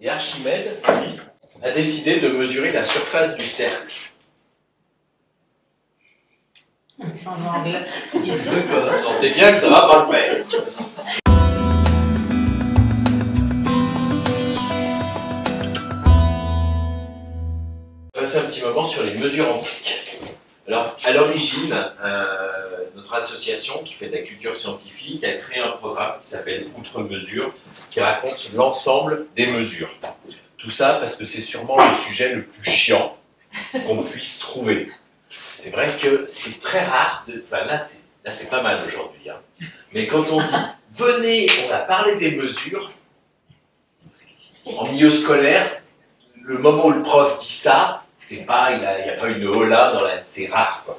Et Archimède, lui, a décidé de mesurer la surface du cercle. C'est en anglais. Vous sentez bien que ça va pas le faire. On va passer un petit moment sur les mesures antiques. Alors, à l'origine, notre association qui fait de la culture scientifique a créé un programme qui s'appelle Outre-mesure, qui raconte l'ensemble des mesures. Tout ça parce que c'est sûrement le sujet le plus chiant qu'on puisse trouver. C'est vrai que c'est très rare, enfin là c'est pas mal aujourd'hui, hein. Mais quand on dit « venez, on va parler des mesures », en milieu scolaire, le moment où le prof dit ça, c'est pas, il n'y a pas une hola dans la... c'est rare, quoi.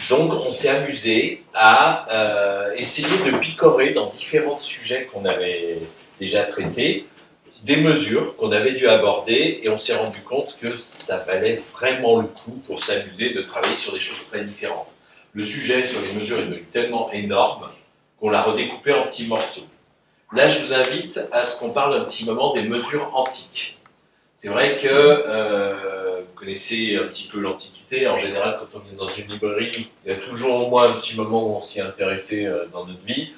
Donc on s'est amusé à essayer de picorer dans différents sujets qu'on avait déjà traités, des mesures qu'on avait dû aborder, et on s'est rendu compte que ça valait vraiment le coup pour s'amuser de travailler sur des choses très différentes. Le sujet sur les mesures est devenu tellement énorme qu'on l'a redécoupé en petits morceaux. Là, je vous invite à ce qu'on parle un petit moment des mesures antiques. C'est vrai que vous connaissez un petit peu l'Antiquité. En général, quand on vient dans une librairie, il y a toujours au moins un petit moment où on s'y est intéressé dans notre vie.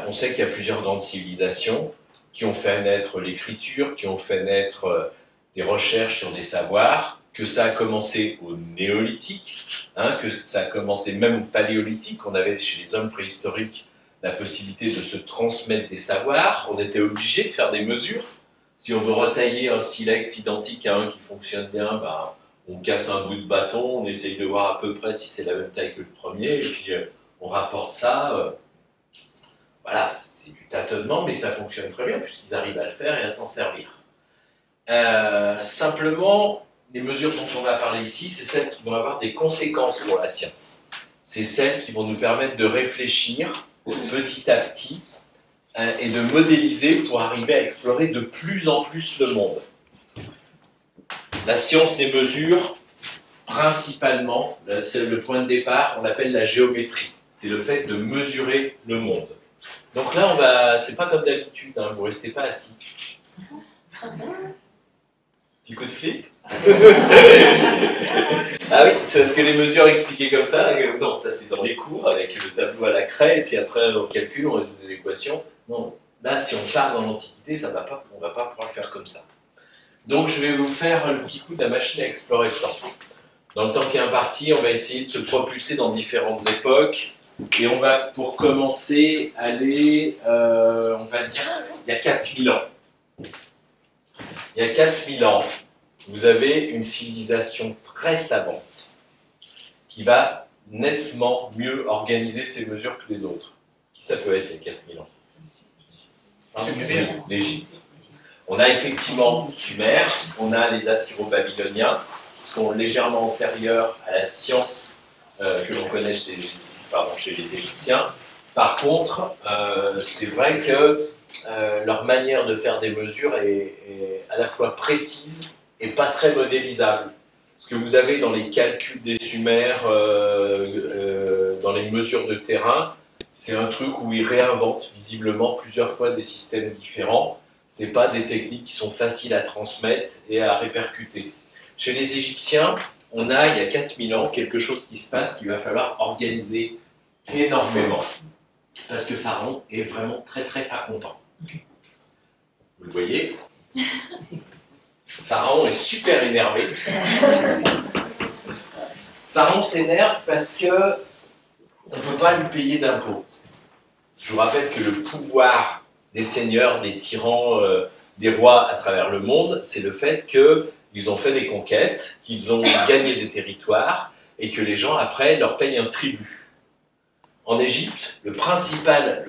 On sait qu'il y a plusieurs grandes civilisations qui ont fait naître l'écriture, qui ont fait naître des recherches sur des savoirs, que ça a commencé au néolithique, hein, que ça a commencé même au paléolithique. On avait chez les hommes préhistoriques la possibilité de se transmettre des savoirs. On était obligé de faire des mesures. Si on veut retailler un silex identique à un qui fonctionne bien, ben, on casse un bout de bâton, on essaye de voir à peu près si c'est la même taille que le premier, et puis on rapporte ça. Voilà, c'est du tâtonnement, mais ça fonctionne très bien, puisqu'ils arrivent à le faire et à s'en servir. Simplement, les mesures dont on va parler ici, c'est celles qui vont avoir des conséquences pour la science. C'est celles qui vont nous permettre de réfléchir petit à petit et de modéliser pour arriver à explorer de plus en plus le monde. La science des mesures, principalement, c'est le point de départ, on l'appelle la géométrie. C'est le fait de mesurer le monde. Donc là, on va, c'est pas comme d'habitude, hein, vous restez pas assis. Petit coup de flip. Ah oui, c'est parce que les mesures expliquées comme ça, non, ça c'est dans les cours, avec le tableau à la craie, et puis après on calcule, on résout des équations. Non, là si on part dans l'Antiquité, on va pas pouvoir le faire comme ça. Donc je vais vous faire le petit coup de la machine à explorer le temps. Dans le temps qui est imparti, on va essayer de se propulser dans différentes époques, et on va, pour commencer, aller, on va dire, il y a 4000 ans. Il y a 4000 ans, vous avez une civilisation très savante qui va nettement mieux organiser ses mesures que les autres. Qui ça peut être, il y a 4000 ans? L'Égypte. On a effectivement Sumer, on a les Assyro-Babyloniens, qui sont légèrement antérieurs à la science que l'on connaît chez les Égyptiens. Par contre, c'est vrai que leur manière de faire des mesures est à la fois précise et pas très modélisable. Ce que vous avez dans les calculs des Sumères, dans les mesures de terrain, c'est un truc où ils réinventent visiblement plusieurs fois des systèmes différents. Ce n'est pas des techniques qui sont faciles à transmettre et à répercuter. Chez les Égyptiens, on a, il y a 4000 ans, quelque chose qui se passe qu'il va falloir organiser énormément. Parce que Pharaon est vraiment très très pas content. Vous le voyez? Pharaon est super énervé. Pharaon s'énerve parce que on ne peut pas lui payer d'impôts. Je vous rappelle que le pouvoir des seigneurs, des tyrans, des rois à travers le monde, c'est le fait qu'ils ont fait des conquêtes, qu'ils ont gagné des territoires et que les gens après leur payent un tribut. En Égypte, le principal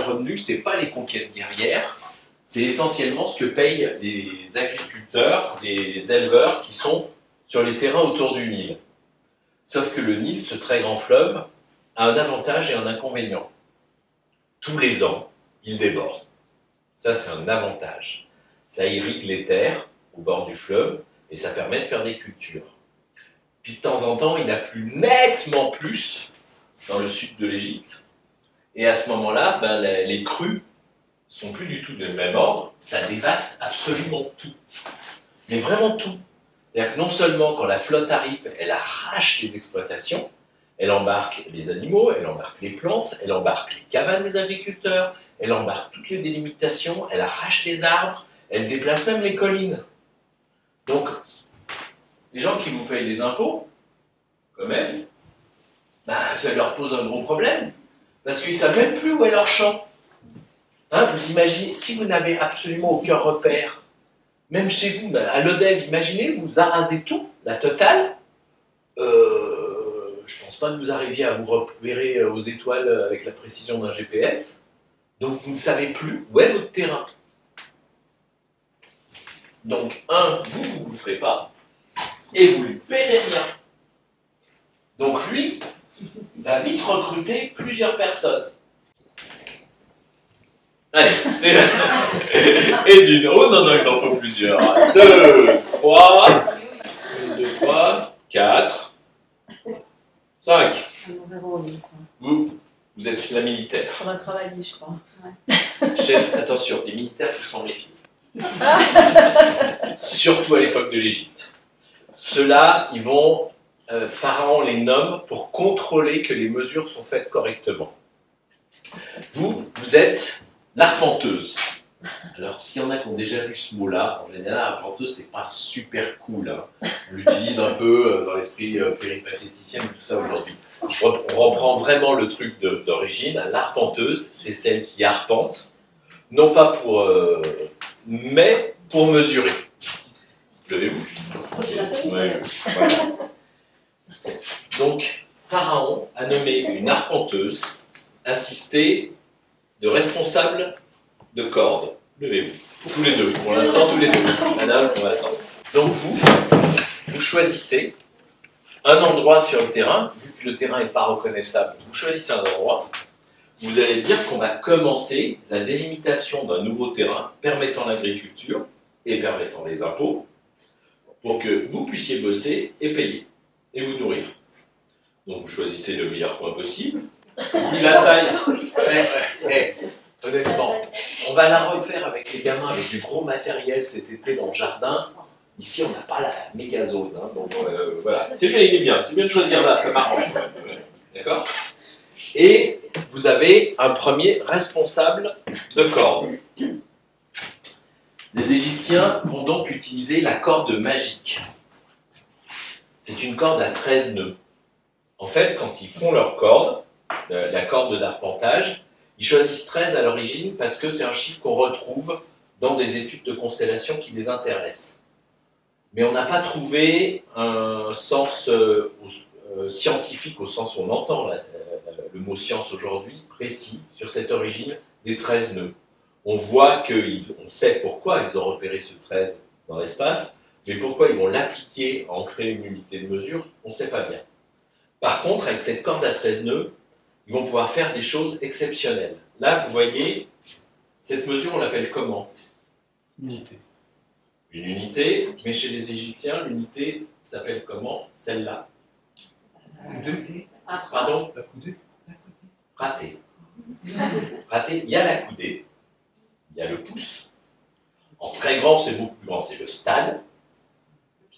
revenu, c'est pas les conquêtes guerrières, c'est essentiellement ce que payent les agriculteurs, les éleveurs qui sont sur les terrains autour du Nil. Sauf que le Nil, ce très grand fleuve, a un avantage et un inconvénient. Tous les ans, il déborde. Ça, c'est un avantage. Ça irrigue les terres au bord du fleuve et ça permet de faire des cultures. Puis de temps en temps, il a plu nettement plus dans le sud de l'Égypte. Et à ce moment-là, ben, les crues sont plus du tout de même ordre, ça dévaste absolument tout. Mais vraiment tout. C'est-à-dire que non seulement quand la flotte arrive, elle arrache les exploitations, elle embarque les animaux, elle embarque les plantes, elle embarque les cabanes des agriculteurs, elle embarque toutes les délimitations, elle arrache les arbres, elle déplace même les collines. Donc, les gens qui vous payent des impôts, quand même, bah, ça leur pose un gros problème, parce qu'ils ne savent même plus où est leur champ. Hein, vous imaginez, si vous n'avez absolument aucun repère, même chez vous, à l'ODEV, imaginez, vous arasez tout, la totale, je ne pense pas que vous arriviez à vous repérer aux étoiles avec la précision d'un GPS, donc vous ne savez plus où est votre terrain. Donc, vous ne ferez pas, et vous ne lui paierez rien. Donc lui va vite recruter plusieurs personnes. Allez, et d'une... Oh non, il en faut plusieurs. 2, 3, 1, 2, 3, 4, 5. Vous êtes la militaire. On va travailler, je crois. Chef, attention, les militaires, vous semblez méfier. Surtout à l'époque de l'Égypte. Ceux-là, ils vont... Pharaon les nomme pour contrôler que les mesures sont faites correctement. Vous êtes l'arpenteuse. Alors, s'il y en a qui ont déjà lu ce mot-là, en général, l'arpenteuse, c'est pas super cool. Hein. On l'utilise un peu dans l'esprit péripatéticien et tout ça aujourd'hui. On reprend vraiment le truc d'origine. L'arpenteuse, c'est celle qui arpente, non pas pour... mais pour mesurer. Levez-vous. Ouais, voilà. Donc, Pharaon a nommé une arpenteuse assistée de responsables de cordes. Levez-vous. Tous les deux. Pour l'instant, tous les deux. Madame, on va attendre. Donc, vous choisissez un endroit sur le terrain. Vu que le terrain n'est pas reconnaissable, vous choisissez un endroit. Vous allez dire qu'on va commencer la délimitation d'un nouveau terrain permettant l'agriculture et permettant les impôts pour que vous puissiez bosser et payer et vous nourrir. Donc vous choisissez le meilleur coin possible. Vu la taille, honnêtement, on va la refaire avec les gamins avec du gros matériel cet été dans le jardin. Ici, on n'a pas la méga zone, hein, donc voilà. C'est bien de choisir là, ça m'arrange. D'accord ? Et vous avez un premier responsable de corde. Les Égyptiens vont donc utiliser la corde magique. C'est une corde à 13 nœuds. En fait, quand ils font leur corde, la corde d'arpentage, ils choisissent 13 à l'origine parce que c'est un chiffre qu'on retrouve dans des études de constellation qui les intéressent. Mais on n'a pas trouvé un sens scientifique, au sens où on entend le mot science aujourd'hui, précis sur cette origine des 13 nœuds. On voit on sait pourquoi ils ont repéré ce 13 dans l'espace, mais pourquoi ils vont l'appliquer à en créer une unité de mesure, on ne sait pas bien. Par contre, avec cette corde à 13 nœuds, ils vont pouvoir faire des choses exceptionnelles. Là, vous voyez, cette mesure, on l'appelle comment? Unité. Une unité, mais chez les Égyptiens, l'unité s'appelle comment? Celle-là. Pardon? La coudée. Raté. Raté, il y a la coudée, il y a le pouce. En très grand, c'est beaucoup plus grand, c'est le stade.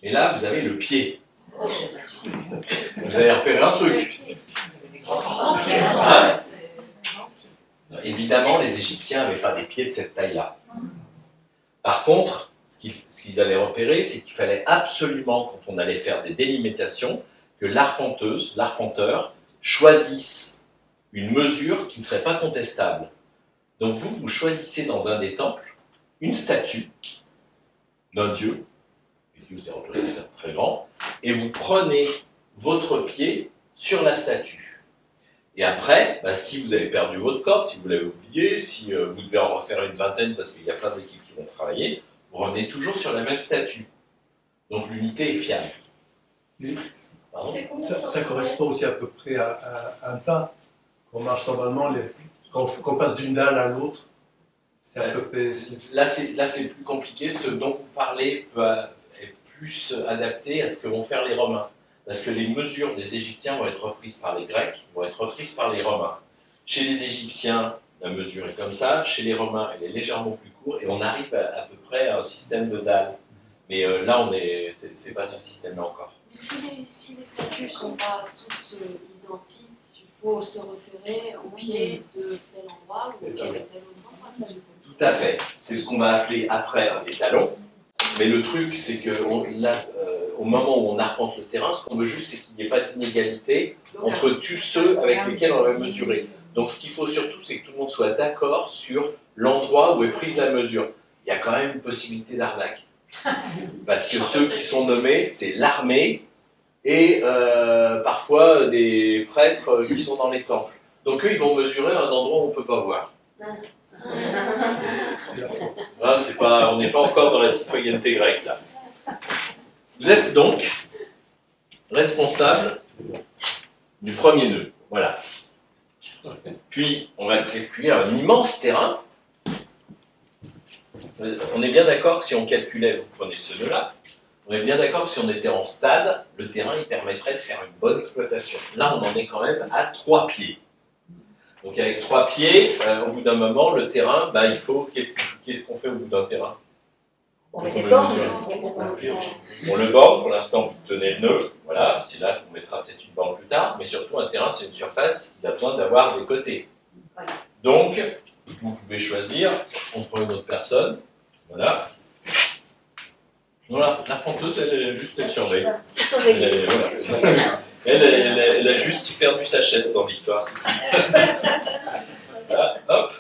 Et là, vous avez le pied. Vous avez repéré un truc. Hein? Évidemment, les Égyptiens n'avaient pas des pieds de cette taille-là. Par contre, ce qu'ils avaient repéré, c'est qu'il fallait absolument, quand on allait faire des délimitations, que l'arpenteur, choisisse une mesure qui ne serait pas contestable. Donc vous choisissez dans un des temples une statue d'un dieu, le dieu c'est représenté très grand, et vous prenez votre pied sur la statue. Et après, si vous avez perdu votre corde, si vous l'avez oublié, si vous devez en refaire une vingtaine parce qu'il y a plein d'équipes qui vont travailler, vous revenez toujours sur la même statue. Donc l'unité est fiable. Ça correspond aussi à peu près à un pas. On marche normalement, qu'on passe d'une dalle à l'autre. C'est à peu près... Là, c'est plus compliqué. Ce dont vous parlez est plus adapté à ce que vont faire les Romains. Parce que les mesures des Égyptiens vont être reprises par les Grecs, vont être reprises par les Romains. Chez les Égyptiens, la mesure est comme ça. Chez les Romains, elle est légèrement plus courte et on arrive à peu près à un système de dalles. Mais là, c'est pas ce système-là encore. Si les statues ne sont pas toutes identiques, il faut se référer au pied de tel endroit ou au pied de tel autre endroit. Tout à fait. C'est ce qu'on va appeler après un étalon. Mais le truc, c'est que au moment où on arpente le terrain, ce qu'on veut juste, c'est qu'il n'y ait pas d'inégalité entre tous ceux avec lesquels on va mesurer. Donc ce qu'il faut surtout, c'est que tout le monde soit d'accord sur l'endroit où est prise la mesure. Il y a quand même une possibilité d'arnaque. Parce que ceux qui sont nommés, c'est l'armée et parfois des prêtres qui sont dans les temples. Donc eux, ils vont mesurer un endroit où on ne peut pas voir. Là, on n'est pas encore dans la citoyenneté grecque, là. Vous êtes donc responsable du premier nœud. Voilà. Puis, on va calculer un immense terrain. On est bien d'accord que si on calculait, vous prenez ce nœud-là, on est bien d'accord que si on était en stade, le terrain, il permettrait de faire une bonne exploitation. Là, on en est quand même à 3 pieds. Donc avec 3 pieds, au bout d'un moment, le terrain, il faut... Qu'est-ce qu'on fait au bout d'un terrain? On met des bornes. On le borde, pour l'instant, vous tenez le nœud. Voilà, c'est là qu'on mettra peut-être une borne plus tard. Mais surtout, un terrain, c'est une surface, il a besoin d'avoir des côtés. Donc, vous pouvez choisir, on prend une autre personne. Voilà. Voilà, l'arpenteuse, elle surveille. Elle a juste perdu sa chaise dans l'histoire. Voilà, hop.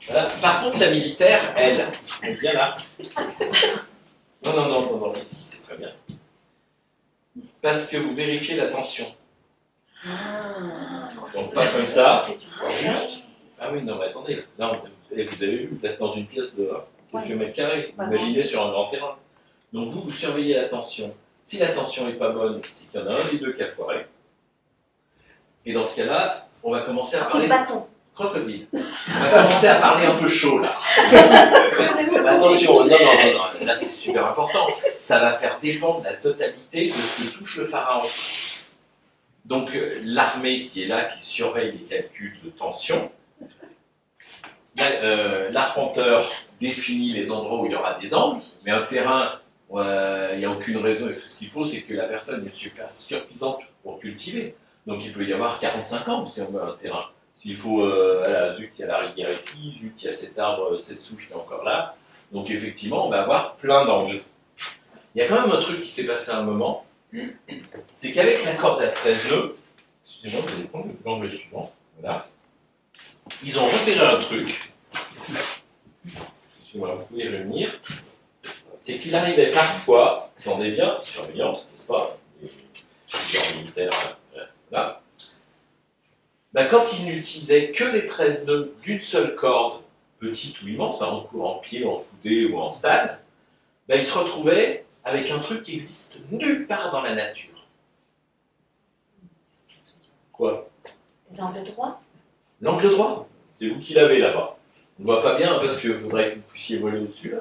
Voilà. Par contre, la militaire, elle est bien là. Non, ici, c'est très bien. Parce que vous vérifiez la tension. Donc, pas comme ça, juste. Ah oui, non, mais attendez. Là, vous avez vu, vous êtes dans une pièce de quelques mètres carrés. Imaginez sur un grand terrain. Donc, vous surveillez la tension. Si la tension n'est pas bonne, c'est qu'il y en a un des deux qui a foiré. Et dans ce cas-là, on va commencer à parler... Crocodile. On va commencer à parler un peu chaud, là. Attention, non, là c'est super important. Ça va faire dépendre la totalité de ce que touche le pharaon. Donc, l'armée qui est là, qui surveille les calculs de tension, l'arpenteur définit les endroits où il y aura des angles, mais un terrain... il n'y a aucune raison, ce qu'il faut, c'est que la personne est suffisante pour cultiver. Donc il peut y avoir 45 ans, parce qu'on veut un terrain. S'il faut, zut, il y a la rivière ici, zut, il y a cet arbre, cette souche qui est encore là. Donc effectivement, on va avoir plein d'angles. Il y a quand même un truc qui s'est passé à un moment, c'est qu'avec la corde à 13 nœuds, excusez-moi, vous allez prendre l'angle suivant, voilà, ils ont repéré un truc, excusez-moi, vous pouvez revenir, c'est qu'il arrivait parfois, attendez bien, surveillance, n'est-ce pas, les militaires, là, quand il n'utilisait que les 13 nœuds d'une seule corde, petite ou immense, en pied, en coudé ou en stade, il se retrouvait avec un truc qui existe nulle part dans la nature. Quoi? Des angles droits? L'angle droit, c'est vous qui l'avez là-bas. On ne voit pas bien parce qu'il faudrait que vous puissiez voler au-dessus, là.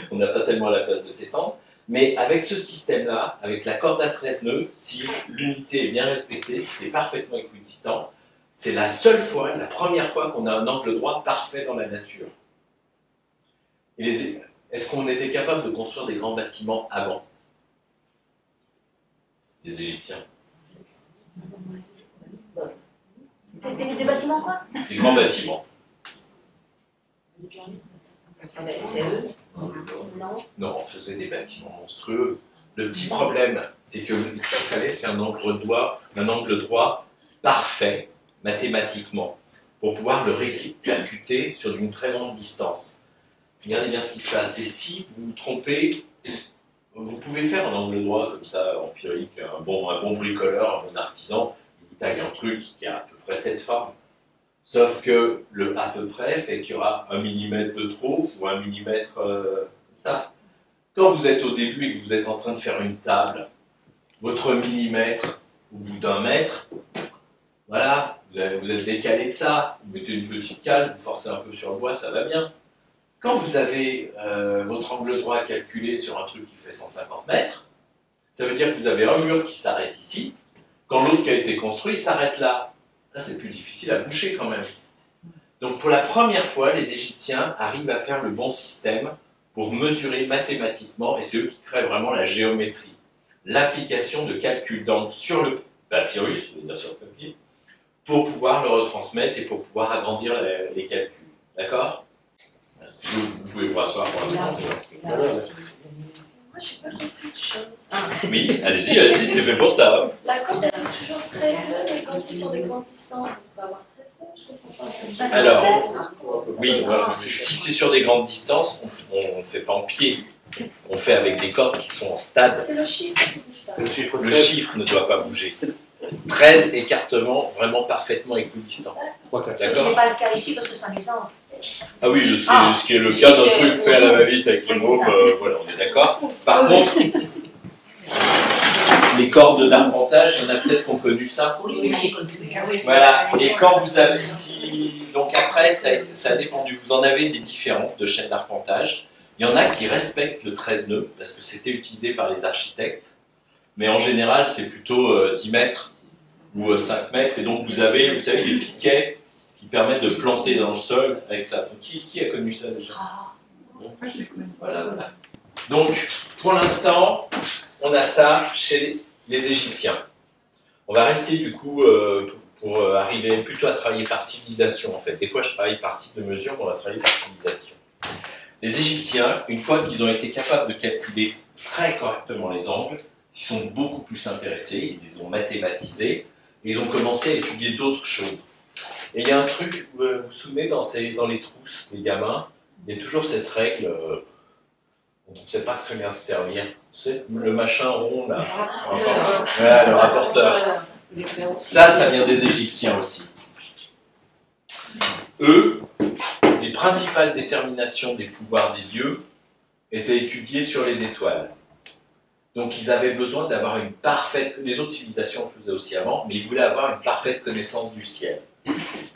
On n'a pas tellement la place de s'étendre. Mais avec ce système-là, avec la corde à 13 nœuds, si l'unité est bien respectée, si c'est parfaitement équidistant, c'est la seule fois, la première fois qu'on a un angle droit parfait dans la nature. Est-ce qu'on était capable de construire des grands bâtiments avant? Des Égyptiens. Des bâtiments quoi? Des grands bâtiments. C'est eux? Non, on faisait des bâtiments monstrueux. Le petit problème, c'est que ce qu'il fallait, c'est un angle droit parfait, mathématiquement, pour pouvoir le répercuter sur une très longue distance. Regardez bien ce qui se passe. Et si vous vous trompez, vous pouvez faire un angle droit comme ça, empirique, un bon bricoleur, un bon artisan, il vous tague un truc qui a à peu près cette forme. Sauf que le à peu près fait qu'il y aura 1 mm de trop ou 1 mm comme ça. Quand vous êtes au début et que vous êtes en train de faire une table, votre millimètre au bout d'1 mètre, voilà, vous êtes décalé de ça, vous mettez une petite cale, vous forcez un peu sur le bois, ça va bien. Quand vous avez votre angle droit calculé sur un truc qui fait 150 mètres, ça veut dire que vous avez un mur qui s'arrête ici, quand l'autre qui a été construit s'arrête là. Là, c'est plus difficile à boucher quand même. Donc pour la première fois, les Égyptiens arrivent à faire le bon système pour mesurer mathématiquement, et c'est eux qui créent vraiment la géométrie, l'application de calculs d'angles sur le papyrus, bien sur le papier, pour pouvoir le retransmettre et pour pouvoir agrandir les calculs. D'accord? Vous pouvez vous rasseoir pour l'instant. Moi, je n'ai pas compris de choses. Oui, allez-y, c'est fait pour ça. La corde, elle a toujours 13 nœuds, mais quand c'est sur des grandes distances, on peut avoir 13 nœuds, je ne comprends pas. Ça, c'est Alors, peut-être. Oui, voilà. Si c'est sur des grandes distances, on ne fait pas en pied. On fait avec des cordes qui sont en stade. C'est le chiffre qui bouge pas. Le chiffre ne doit pas bouger. 13 écartements vraiment parfaitement équidistants. Ce qui n'est pas le cas ici parce que c'est un exemple. Ah oui, ce qui est le cas d'un truc fait à la va-vite avec les mômes, voilà, on est d'accord. Par contre, les cordes d'arpentage, il y en a peut-être qui ont connu ça. Oui, j'ai connu. Voilà, et quand vous avez ici, donc après, ça a dépendu. Vous en avez des différentes de chaînes d'arpentage. Il y en a qui respectent le 13 nœuds, parce que c'était utilisé par les architectes. Mais en général, c'est plutôt 10 mètres ou 5 mètres. Et donc, vous avez, vous savez, les piquets qui permettent de planter dans le sol avec ça. Donc, qui a connu ça déjà? Voilà. Donc, pour l'instant, on a ça chez les Égyptiens. On va rester du coup pour arriver plutôt à travailler par civilisation en fait. Des fois je travaille par type de mesure, mais on va travailler par civilisation. Les Égyptiens, une fois qu'ils ont été capables de calculer très correctement les angles, ils sont beaucoup plus intéressés, ils les ont mathématisés, et ils ont commencé à étudier d'autres choses. Et il y a un truc, vous vous souvenez, dans les trousses des gamins, il y a toujours cette règle dont on ne sait pas très bien se servir. Tu sais, le machin rond là. Voilà, le rapporteur. Ça vient des Égyptiens aussi. Eux, les principales déterminations des pouvoirs des dieux étaient étudiées sur les étoiles. Donc ils avaient besoin d'avoir une parfaite... Les autres civilisations le faisaient aussi avant, mais ils voulaient avoir une parfaite connaissance du ciel.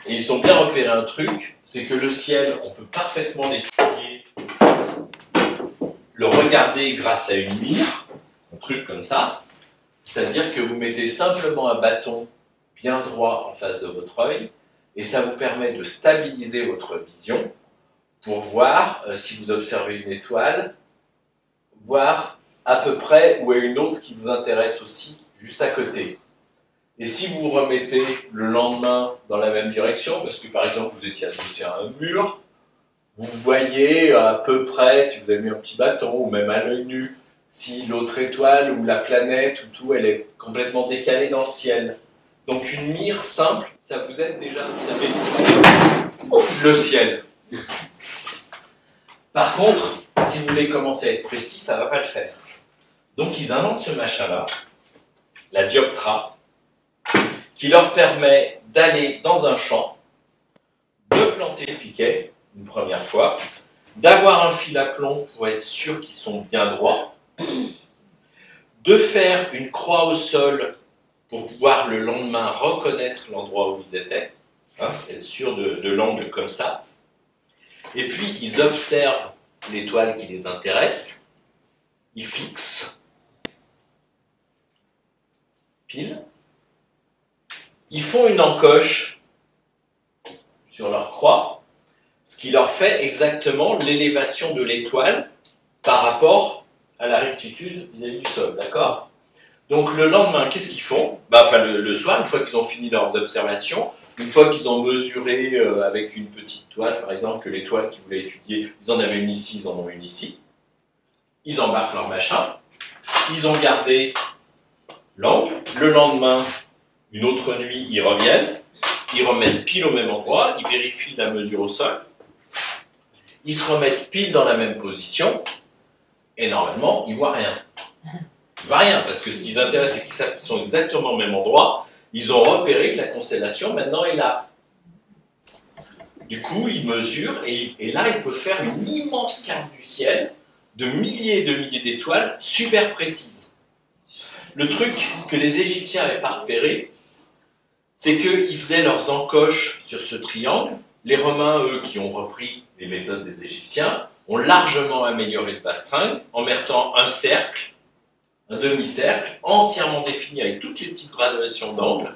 Et ils ont bien repéré un truc, c'est que le ciel, on peut parfaitement l'étudier, le regarder grâce à une mire, un truc comme ça, c'est-à-dire que vous mettez simplement un bâton bien droit en face de votre œil, et ça vous permet de stabiliser votre vision pour voir, si vous observez une étoile, voir à peu près où est une autre qui vous intéresse aussi, juste à côté. Et si vous vous remettez le lendemain dans la même direction, parce que par exemple vous étiez adossé à un mur, vous voyez à peu près, si vous avez mis un petit bâton, ou même à l'œil nu, si l'autre étoile ou la planète ou tout, elle est complètement décalée dans le ciel. Donc une mire simple, ça vous aide déjà, vous savez, le ciel. Par contre, si vous voulez commencer à être précis, ça ne va pas le faire. Donc ils inventent ce machin-là, la dioptra, qui leur permet d'aller dans un champ, de planter le piquet, une première fois, d'avoir un fil à plomb pour être sûr qu'ils sont bien droits, de faire une croix au sol pour pouvoir le lendemain reconnaître l'endroit où ils étaient, hein, c'est être sûr de l'angle comme ça, et puis ils observent l'étoile qui les intéresse, ils fixent, pile, ils font une encoche sur leur croix, ce qui leur fait exactement l'élévation de l'étoile par rapport à la rectitude vis-à-vis du sol, d'accord? Donc le lendemain, qu'est-ce qu'ils font? Enfin le soir, une fois qu'ils ont fini leurs observations, une fois qu'ils ont mesuré avec une petite toise, par exemple, que l'étoile qu'ils voulaient étudier, ils en avaient une ici, ils en ont une ici, ils embarquent leur machin, ils ont gardé l'angle, le lendemain, une autre nuit, ils reviennent, ils remettent pile au même endroit, ils vérifient la mesure au sol, ils se remettent pile dans la même position, et normalement, ils ne voient rien. Ils ne voient rien, parce que ce qui les intéresse, c'est qu'ils savent qu'ils sont exactement au même endroit, ils ont repéré que la constellation, maintenant, est là. Du coup, ils mesurent, et là, ils peuvent faire une immense carte du ciel, de milliers et de milliers d'étoiles, super précises. Le truc que les Égyptiens n'avaient pas repéré, c'est qu'ils faisaient leurs encoches sur ce triangle. Les Romains, eux, qui ont repris les méthodes des Égyptiens, ont largement amélioré le bastringue en mettant un cercle, un demi-cercle, entièrement défini avec toutes les petites gradations d'angle.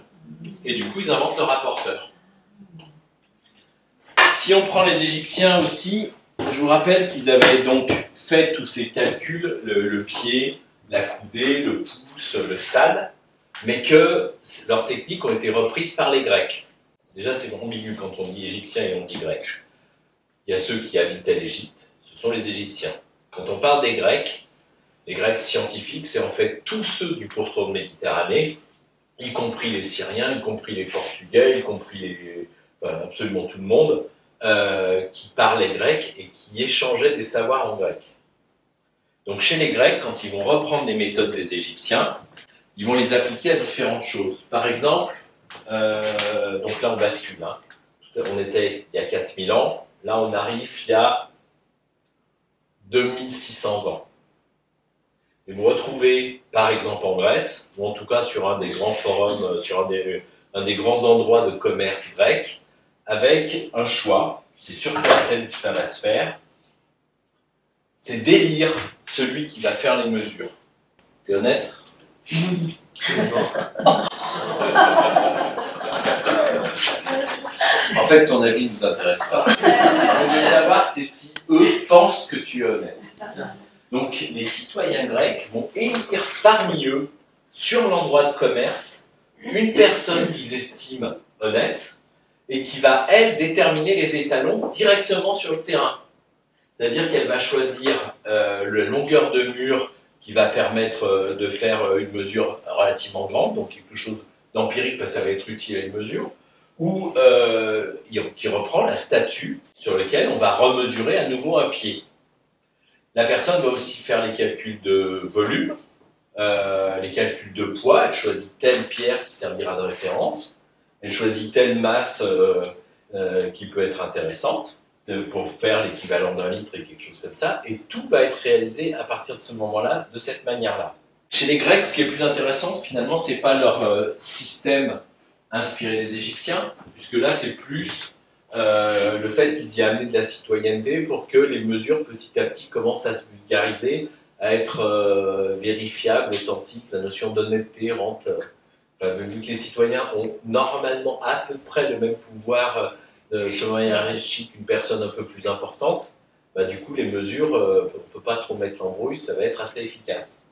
Et du coup, ils inventent le rapporteur. Si on prend les Égyptiens aussi, je vous rappelle qu'ils avaient donc fait tous ces calculs, le pied, la coudée, le pouce, le stade, mais que leurs techniques ont été reprises par les Grecs. Déjà, c'est ambigu quand on dit Égyptien et on dit Grec. Il y a ceux qui habitaient l'Égypte, ce sont les Égyptiens. Quand on parle des Grecs scientifiques, c'est en fait tous ceux du pourtour de Méditerranée, y compris les Syriens, y compris les Portugais, y compris absolument tout le monde, qui parlaient grec et qui échangeaient des savoirs en grec. Donc chez les Grecs, quand ils vont reprendre les méthodes des Égyptiens, ils vont les appliquer à différentes choses. Par exemple, donc là on bascule, hein. On était il y a 4000 ans, là on arrive il y a 2600 ans. Et vous retrouvez par exemple en Grèce, ou en tout cas sur un des grands forums, sur un des grands endroits de commerce grec, avec un choix, c'est surtout Athènes qui va se faire, c'est d'élire celui qui va faire les mesures. T'es honnête? Oui. En fait, ton avis ne nous intéresse pas. Ce qu'on veut savoir, c'est si eux pensent que tu es honnête. Donc, les citoyens grecs vont élire parmi eux, sur l'endroit de commerce, une personne qu'ils estiment honnête, et qui va, elle, déterminer les étalons directement sur le terrain. C'est-à-dire qu'elle va choisir la longueur de mur qui va permettre de faire une mesure relativement grande, donc quelque chose d'empirique parce que ça va être utile à une mesure, ou qui reprend la statue sur laquelle on va remesurer à nouveau un pied. La personne va aussi faire les calculs de volume, les calculs de poids, elle choisit telle pierre qui servira de référence, elle choisit telle masse qui peut être intéressante pour faire l'équivalent d'un litre et quelque chose comme ça, et tout va être réalisé à partir de ce moment-là, de cette manière-là. Chez les Grecs, ce qui est plus intéressant, finalement, c'est pas leur système inspiré des Égyptiens, puisque là, c'est plus le fait qu'ils y aient amené de la citoyenneté pour que les mesures, petit à petit, commencent à se vulgariser, à être vérifiables, authentiques, la notion d'honnêteté rentre... vu que les citoyens ont normalement à peu près le même pouvoir selon la hiérarchie qu'une personne un peu plus importante, du coup les mesures, on ne peut pas trop mettre l'embrouille, ça va être assez efficace.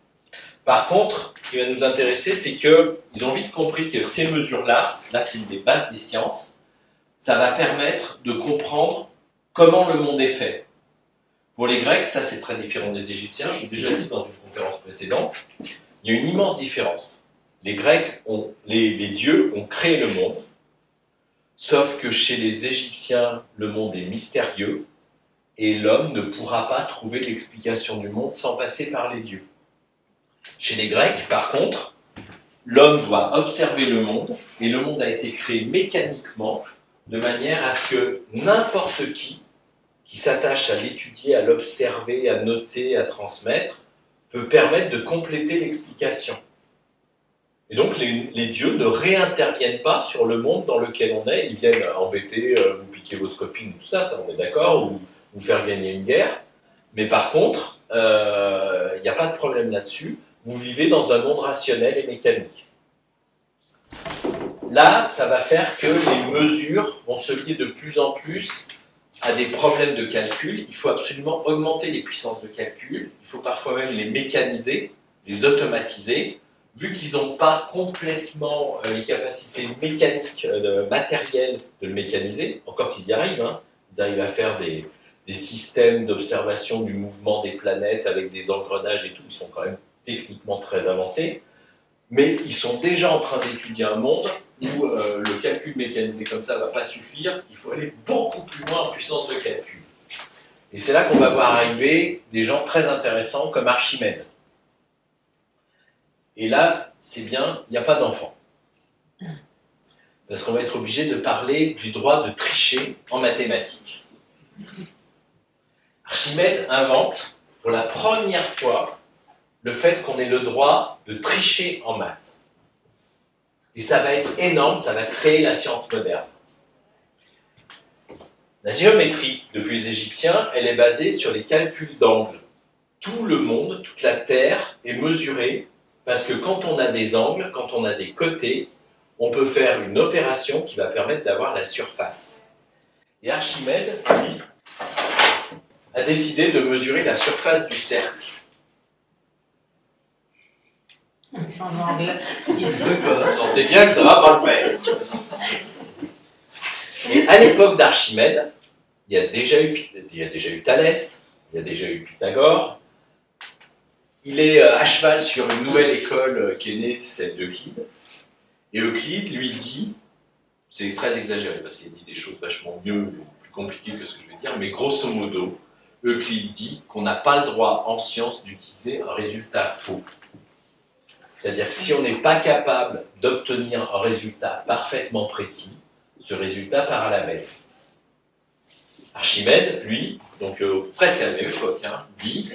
Par contre, ce qui va nous intéresser, c'est qu'ils ont vite compris que ces mesures-là, là c'est une des bases des sciences, ça va permettre de comprendre comment le monde est fait. Pour les Grecs, ça c'est très différent des Égyptiens, je l'ai déjà dit dans une conférence précédente, il y a une immense différence. Les Grecs, les dieux ont créé le monde, sauf que chez les Égyptiens, le monde est mystérieux et l'homme ne pourra pas trouver l'explication du monde sans passer par les dieux. Chez les Grecs, par contre, l'homme doit observer le monde et le monde a été créé mécaniquement de manière à ce que n'importe qui s'attache à l'étudier, à l'observer, à noter, à transmettre, peut permettre de compléter l'explication. Et donc, les dieux ne réinterviennent pas sur le monde dans lequel on est. Ils viennent embêter, vous piquer votre copine, tout ça, ça on est d'accord, ou vous faire gagner une guerre. Mais par contre, il n'y a pas de problème là-dessus. Vous vivez dans un monde rationnel et mécanique. Là, ça va faire que les mesures vont se lier de plus en plus à des problèmes de calcul. Il faut absolument augmenter les puissances de calcul. Il faut parfois même les mécaniser, les automatiser. Vu qu'ils n'ont pas complètement les capacités mécaniques, matérielles de le mécaniser, encore qu'ils y arrivent, hein, ils arrivent à faire des systèmes d'observation du mouvement des planètes avec des engrenages et tout, ils sont quand même techniquement très avancés, mais ils sont déjà en train d'étudier un monde où le calcul mécanisé comme ça ne va pas suffire, il faut aller beaucoup plus loin en puissance de calcul. Et c'est là qu'on va voir arriver des gens très intéressants comme Archimède. Et là, c'est bien, il n'y a pas d'enfant. Parce qu'on va être obligé de parler du droit de tricher en mathématiques. Archimède invente pour la première fois le fait qu'on ait le droit de tricher en maths. Et ça va être énorme, ça va créer la science moderne. La géométrie, depuis les Égyptiens, elle est basée sur les calculs d'angles. Tout le monde, toute la Terre est mesurée parce que quand on a des angles, quand on a des côtés, on peut faire une opération qui va permettre d'avoir la surface. Et Archimède, lui, a décidé de mesurer la surface du cercle. Sans angle. Vous sentez bien que ça va pas le faire. Et à l'époque d'Archimède, il y a déjà eu Thalès, il y a déjà eu Pythagore. Il est à cheval sur une nouvelle école qui est née, c'est celle d'Euclide. Et Euclide lui dit, c'est très exagéré parce qu'il dit des choses vachement mieux, plus compliquées que ce que je vais dire, mais grosso modo, Euclide dit qu'on n'a pas le droit en science d'utiliser un résultat faux. C'est-à-dire que si on n'est pas capable d'obtenir un résultat parfaitement précis, ce résultat part à la bête. Archimède, lui, donc presque à la même époque, dit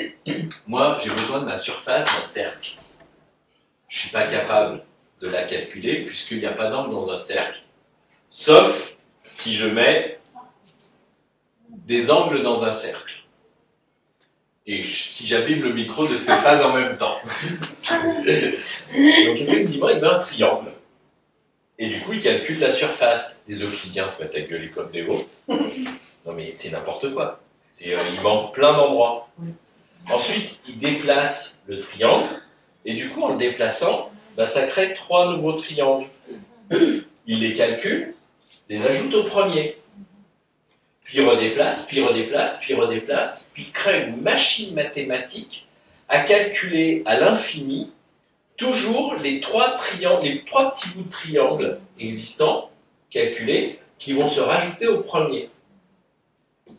« Moi, j'ai besoin de ma surface d'un cercle. Je ne suis pas capable de la calculer puisqu'il n'y a pas d'angle dans un cercle, sauf si je mets des angles dans un cercle. Et si j'abîme le micro de Stéphane en même temps. » Donc effectivement, il met un triangle. Et du coup, il calcule la surface. Les euclidiens se mettent à gueuler comme des veaux. Non mais c'est n'importe quoi. Il manque plein d'endroits. Ensuite, il déplace le triangle. Et du coup, en le déplaçant, ça crée 3 nouveaux triangles. Il les calcule, les ajoute au premier. Puis redéplace, puis redéplace, puis redéplace. Puis crée une machine mathématique à calculer à l'infini toujours les 3 petits bouts de triangle existants, calculés, qui vont se rajouter au premier.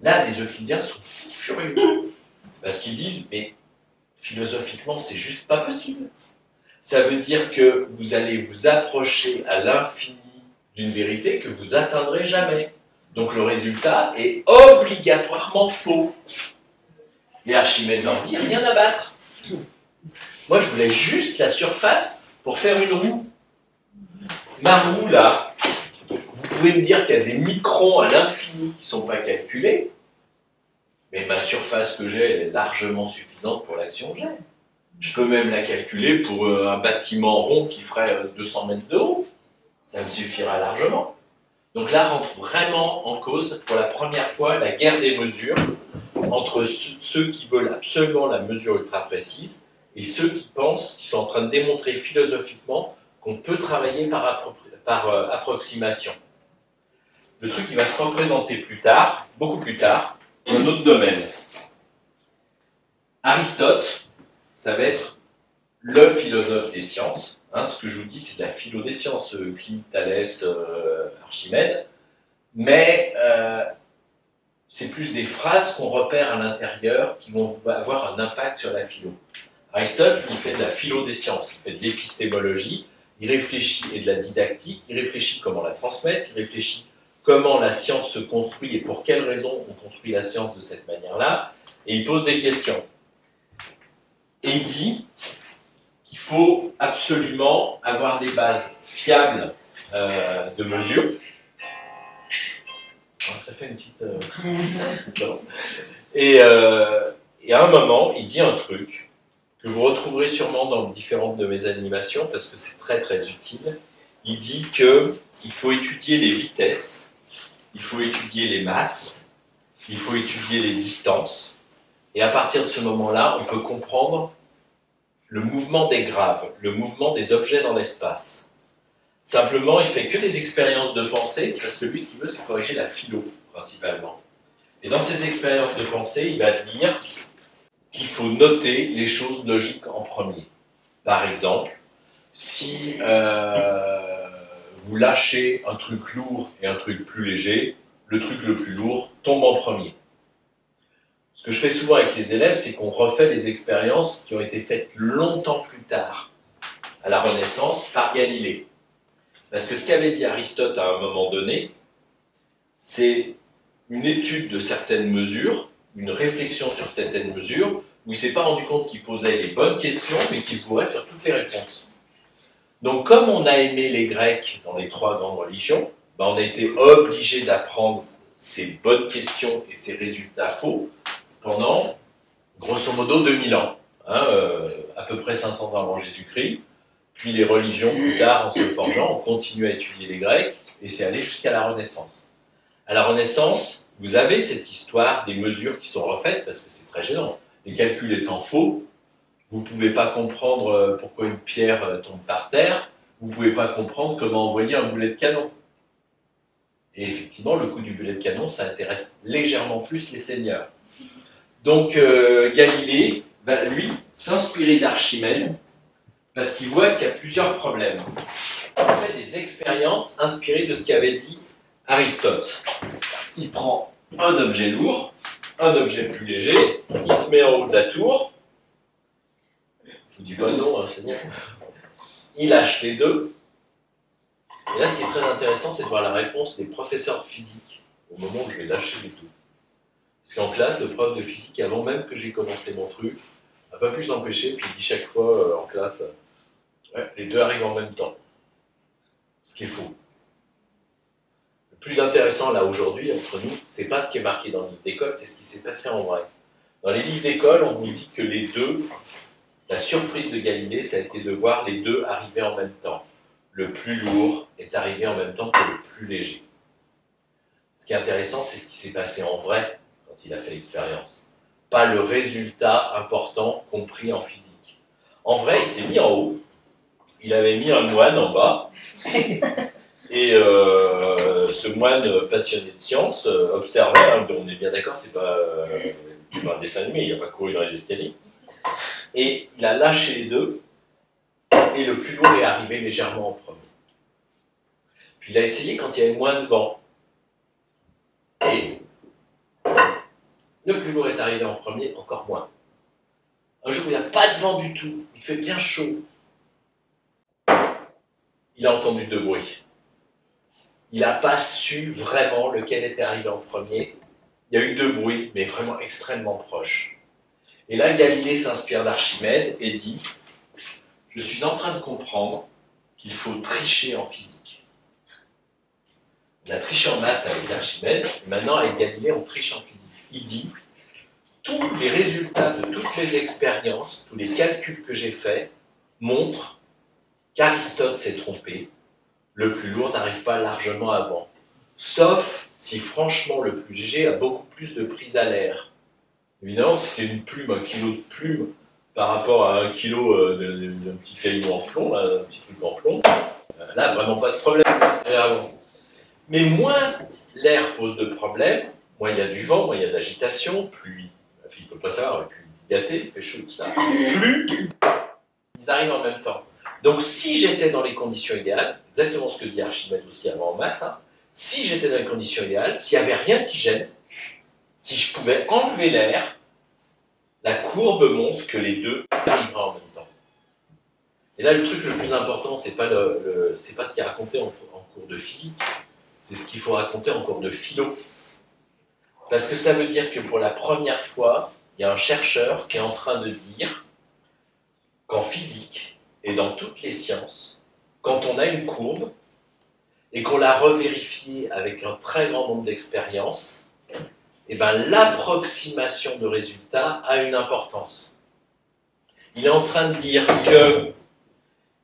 Là, les euclidiens sont fous furieux. Parce qu'ils disent, mais philosophiquement, c'est juste pas possible. Ça veut dire que vous allez vous approcher à l'infini d'une vérité que vous atteindrez jamais. Donc le résultat est obligatoirement faux. Et Archimède leur dit, rien à battre. Moi, je voulais juste la surface pour faire une roue. Ma roue, là, vous pouvez me dire qu'il y a des microns à l'infini qui ne sont pas calculés, mais ma surface que j'ai, elle est largement suffisante pour l'action que j'ai. Je peux même la calculer pour un bâtiment rond qui ferait 200 mètres de haut. Ça me suffira largement. Donc là rentre vraiment en cause, pour la première fois, la guerre des mesures entre ceux qui veulent absolument la mesure ultra précise et ceux qui pensent, qui sont en train de démontrer philosophiquement qu'on peut travailler par approximation. Le truc qui va se représenter plus tard, beaucoup plus tard, dans un autre domaine. Aristote, ça va être le philosophe des sciences. Ce que je vous dis, c'est de la philo des sciences, Euclide, Thalès, Archimède. Mais c'est plus des phrases qu'on repère à l'intérieur qui vont avoir un impact sur la philo. Aristote, il fait de la philo des sciences, il fait de l'épistémologie, il réfléchit, et de la didactique, il réfléchit comment la transmettre, il réfléchit comment la science se construit et pour quelles raisons on construit la science de cette manière-là, et il pose des questions. Et il dit qu'il faut absolument avoir des bases fiables de mesure. Ça fait une petite... Et à un moment, il dit un truc que vous retrouverez sûrement dans différentes de mes animations, parce que c'est très très utile. Il dit qu'il faut étudier les vitesses, il faut étudier les masses, il faut étudier les distances, et à partir de ce moment-là, on peut comprendre le mouvement des graves, le mouvement des objets dans l'espace. Simplement, il fait que des expériences de pensée, parce que lui, ce qu'il veut, c'est corriger la philo, principalement. Et dans ces expériences de pensée, il va dire qu'il faut noter les choses logiques en premier. Par exemple, si vous lâchez un truc lourd et un truc plus léger, le truc le plus lourd tombe en premier. Ce que je fais souvent avec les élèves, c'est qu'on refait les expériences qui ont été faites longtemps plus tard, à la Renaissance, par Galilée. Parce que ce qu'avait dit Aristote à un moment donné, c'est une étude de certaines mesures, une réflexion sur certaines mesures, où il ne s'est pas rendu compte qu'il posait les bonnes questions, mais qu'il se bourrait sur toutes les réponses. Donc, comme on a aimé les Grecs dans les 3 grandes religions, on a été obligé d'apprendre ces bonnes questions et ces résultats faux pendant, grosso modo, 2000 ans, à peu près 500 ans avant Jésus-Christ. Puis les religions, plus tard, en se forgeant, ont continué à étudier les Grecs, et c'est allé jusqu'à la Renaissance. À la Renaissance, vous avez cette histoire des mesures qui sont refaites, parce que c'est très gênant. Les calculs étant faux, vous ne pouvez pas comprendre pourquoi une pierre tombe par terre, vous ne pouvez pas comprendre comment envoyer un boulet de canon. Et effectivement, le coup du boulet de canon, ça intéresse légèrement plus les seigneurs. Donc Galilée va, lui, s'inspirer d'Archimède, parce qu'il voit qu'il y a plusieurs problèmes. Il fait des expériences inspirées de ce qu'avait dit Aristote. Il prend un objet lourd, un objet plus léger, il se met en haut de la tour, je vous dis pas non, hein, c'est bon. Il lâche les deux, et là ce qui est très intéressant, c'est de voir la réponse des professeurs de physique au moment où je vais lâcher les deux. Parce qu'en classe, le prof de physique, avant même que j'ai commencé mon truc, n'a pas pu s'empêcher, puis il dit chaque fois en classe, ouais, les deux arrivent en même temps. Ce qui est faux. Le plus intéressant là aujourd'hui, entre nous, c'est pas ce qui est marqué dans le livre d'école, c'est ce qui s'est passé en vrai. Dans les livres d'école, on vous dit que les deux, la surprise de Galilée, ça a été de voir les deux arriver en même temps. Le plus lourd est arrivé en même temps que le plus léger. Ce qui est intéressant, c'est ce qui s'est passé en vrai quand il a fait l'expérience. Pas le résultat important compris en physique. En vrai, il s'est mis en haut, il avait mis un moine en bas, et ce moine passionné de science observait, hein, on est bien d'accord, c'est pas un dessin animé, il n'a pas couru dans les escaliers, et il a lâché les deux, et le plus lourd est arrivé légèrement en premier. Puis il a essayé quand il y avait moins de vent, et le plus lourd est arrivé en premier, encore moins. Un jour où il n'y a pas de vent du tout, il fait bien chaud, il a entendu deux bruits. Il n'a pas su vraiment lequel était arrivé en premier. Il y a eu deux bruits, mais vraiment extrêmement proches. Et là, Galilée s'inspire d'Archimède et dit « Je suis en train de comprendre qu'il faut tricher en physique. » On a triché en maths avec Archimède, et maintenant avec Galilée, on triche en physique. Il dit « Tous les résultats de toutes mes expériences, tous les calculs que j'ai faits, montrent qu'Aristote s'est trompé. Le plus lourd n'arrive pas largement avant. Sauf si franchement le plus léger a beaucoup plus de prise à l'air. Évidemment, si c'est une plume, un kilo de plume par rapport à un kilo d'un petit caillou en plomb, un petit truc en plomb, là, vraiment pas de problème. Mais moins l'air pose de problème, moins il y a du vent, moins il y a d'agitation, plus la fille ne peut pas savoir, plus il est gâté, il fait chaud, tout ça, plus ils arrivent en même temps. Donc si j'étais dans les conditions idéales, exactement ce que dit Archimède aussi avant en maths, hein, si j'étais dans les conditions idéales, s'il n'y avait rien qui gêne, si je pouvais enlever l'air, la courbe montre que les deux arriveraient en même temps. Et là, le truc le plus important, c'est pas c'est pas ce qui est raconté en cours de physique, c'est ce qu'il faut raconter en cours de philo. Parce que ça veut dire que pour la première fois, il y a un chercheur qui est en train de dire qu'en physique, et dans toutes les sciences, quand on a une courbe et qu'on l'a revérifiée avec un très grand nombre d'expériences, eh ben, l'approximation de résultats a une importance. Il est en train de dire que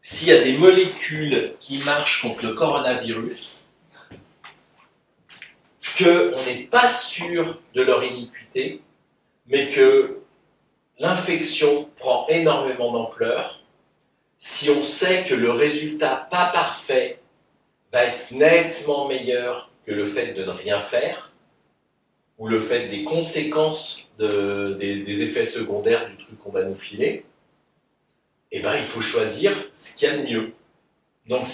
s'il y a des molécules qui marchent contre le coronavirus, qu'on n'est pas sûr de leur iniquité, mais que l'infection prend énormément d'ampleur, si on sait que le résultat pas parfait va être nettement meilleur que le fait de ne rien faire, ou le fait des conséquences des effets secondaires du truc qu'on va nous filer, eh ben, il faut choisir ce qu'il y a de mieux. Donc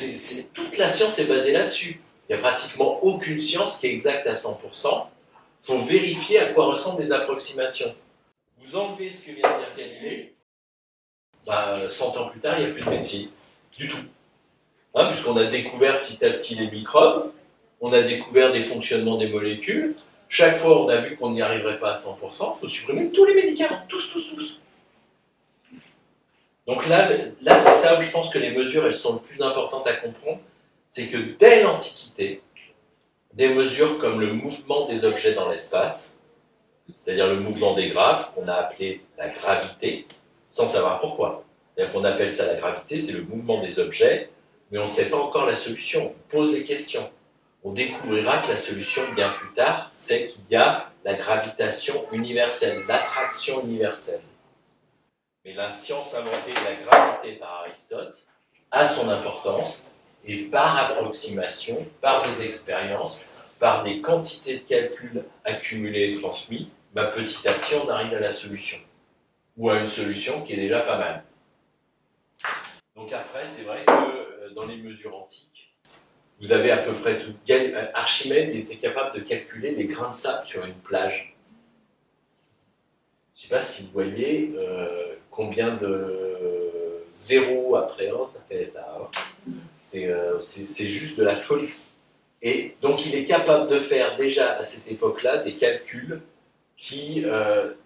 toute la science est basée là-dessus. Il n'y a pratiquement aucune science qui est exacte à 100%. Il faut vérifier à quoi ressemblent les approximations. Vous enlevez ce que vient de dire Galilée, 100 ans plus tard, il n'y a plus de médecine, du tout. Hein, puisqu'on a découvert petit à petit les microbes, on a découvert des fonctionnements des molécules, chaque fois on a vu qu'on n'y arriverait pas à 100%, il faut supprimer tous les médicaments, tous. Donc là c'est ça où je pense que les mesures, elles sont le plus importantes à comprendre, c'est que dès l'Antiquité, des mesures comme le mouvement des objets dans l'espace, c'est-à-dire le mouvement des graves, qu'on a appelé la gravité, sans savoir pourquoi. On appelle ça la gravité, c'est le mouvement des objets, mais on ne sait pas encore la solution. On pose les questions. On découvrira que la solution, bien plus tard, c'est qu'il y a la gravitation universelle, l'attraction universelle. Mais la science inventée de la gravité par Aristote a son importance, et par approximation, par des expériences, par des quantités de calculs accumulés et transmis, petit à petit on arrive à la solution. Ou à une solution qui est déjà pas mal. Donc après, c'est vrai que dans les mesures antiques, vous avez à peu près tout. Archimède était capable de calculer les grains de sable sur une plage. Je ne sais pas si vous voyez combien de zéros après 1, ça fait ça. Hein. C'est juste de la folie. Et donc il est capable de faire déjà à cette époque-là des calculs qui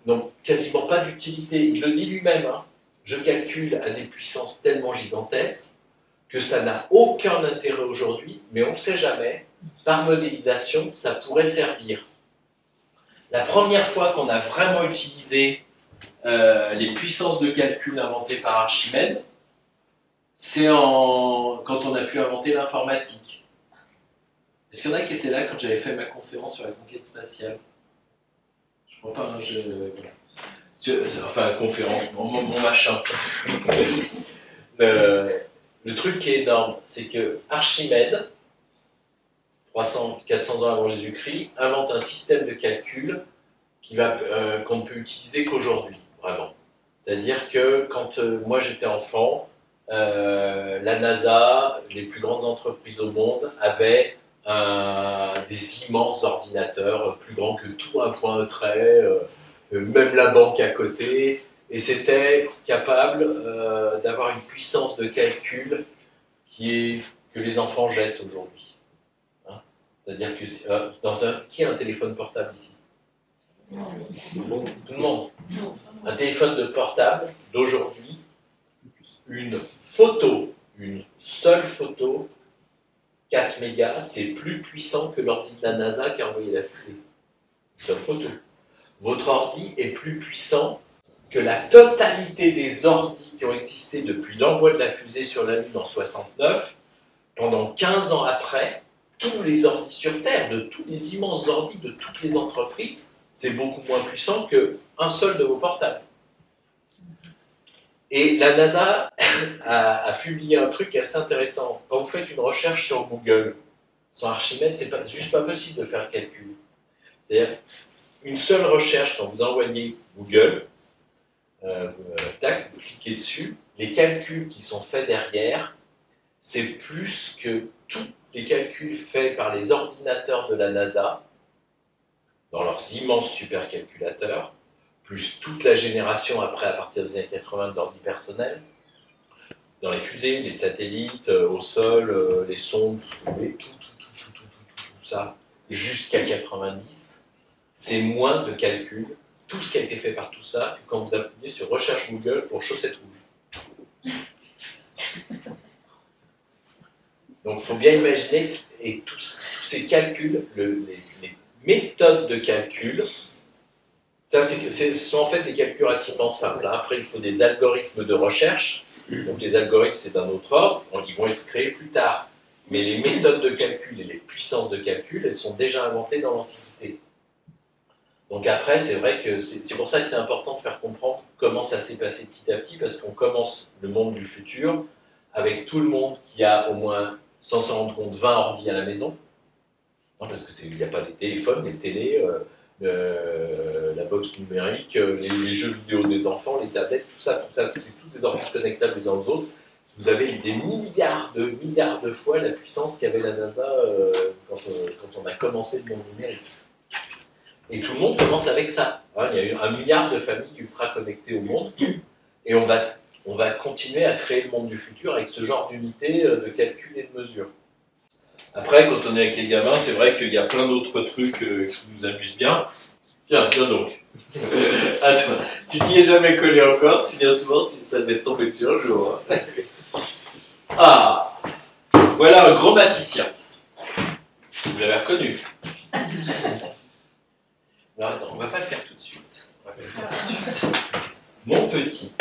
n'ont quasiment pas d'utilité. Il le dit lui-même, hein. Je calcule à des puissances tellement gigantesques que ça n'a aucun intérêt aujourd'hui, mais on ne sait jamais, par modélisation, ça pourrait servir. La première fois qu'on a vraiment utilisé les puissances de calcul inventées par Archimède, c'est quand on a pu inventer l'informatique. Est-ce qu'il y en a qui étaient là quand j'avais fait ma conférence sur la conquête spatiale? Je crois pas, hein, enfin, conférence, mon machin. Le truc qui est énorme, c'est que Archimède, 400 ans avant Jésus-Christ, invente un système de calcul qu'on ne peut utiliser qu'aujourd'hui, vraiment. C'est-à-dire que quand moi j'étais enfant, la NASA, les plus grandes entreprises au monde, avaient des immenses ordinateurs, plus grands que tout un point de trait, même la banque à côté, et c'était capable d'avoir une puissance de calcul que les enfants jettent aujourd'hui. Hein, c'est-à-dire que qui a un téléphone portable ici? Tout le monde. Un téléphone de portable d'aujourd'hui, une seule photo, 4 mégas, c'est plus puissant que l'ordi de la NASA qui a envoyé la fusée. Une seule photo. Votre ordi est plus puissant que la totalité des ordis qui ont existé depuis l'envoi de la fusée sur la Lune en 69, pendant 15 ans après, tous les ordis sur Terre, de tous les immenses ordis de toutes les entreprises, c'est beaucoup moins puissant qu'un seul de vos portables. Et la NASA a publié un truc assez intéressant. Quand vous faites une recherche sur Google, sans Archimède, c'est juste pas possible de faire le calcul. C'est-à-dire, une seule recherche, quand vous envoyez Google, tac, vous cliquez dessus, les calculs qui sont faits derrière, c'est plus que tous les calculs faits par les ordinateurs de la NASA, dans leurs immenses supercalculateurs, plus toute la génération après, à partir des années 80, d'ordi personnels, dans les fusées, les satellites, au sol, les sondes, tout ça, jusqu'à 90, c'est moins de calculs, tout ce qui a été fait par tout ça, que quand vous appuyez sur recherche Google pour chaussettes rouges. Donc il faut bien imaginer, et tous ces calculs, les méthodes de calcul, ce sont en fait des calculs relativement simples. Après, il faut des algorithmes de recherche. Donc les algorithmes, c'est d'un autre ordre, ils vont être créés plus tard. Mais les méthodes de calcul et les puissances de calcul, elles sont déjà inventées dans l'Antiquité. Donc après, c'est vrai que c'est pour ça que c'est important de faire comprendre comment ça s'est passé petit à petit, parce qu'on commence le monde du futur avec tout le monde qui a au moins, sans s'en rendre compte, 20 ordi à la maison. Non, parce qu'il n'y a pas des téléphones, des télés, la box numérique, les jeux vidéo des enfants, les tablettes, tout ça, c'est tous des ordi connectables les uns aux autres. Vous avez des milliards de fois la puissance qu'avait la NASA quand on a commencé le monde numérique. Et tout le monde commence avec ça. Hein, il y a eu 1 milliard de familles ultra connectées au monde, et on va continuer à créer le monde du futur avec ce genre d'unité de calcul et de mesure. Après, quand on est avec les gamins, c'est vrai qu'il y a plein d'autres trucs qui nous amusent bien. Tiens donc. Attends, tu t'y es jamais collé encore, tu viens souvent, ça devait te tomber dessus un jour. Hein. Ah, voilà un grand bâtissien. Vous l'avez reconnu. Alors attends, on va pas le faire tout de suite. Mon petit.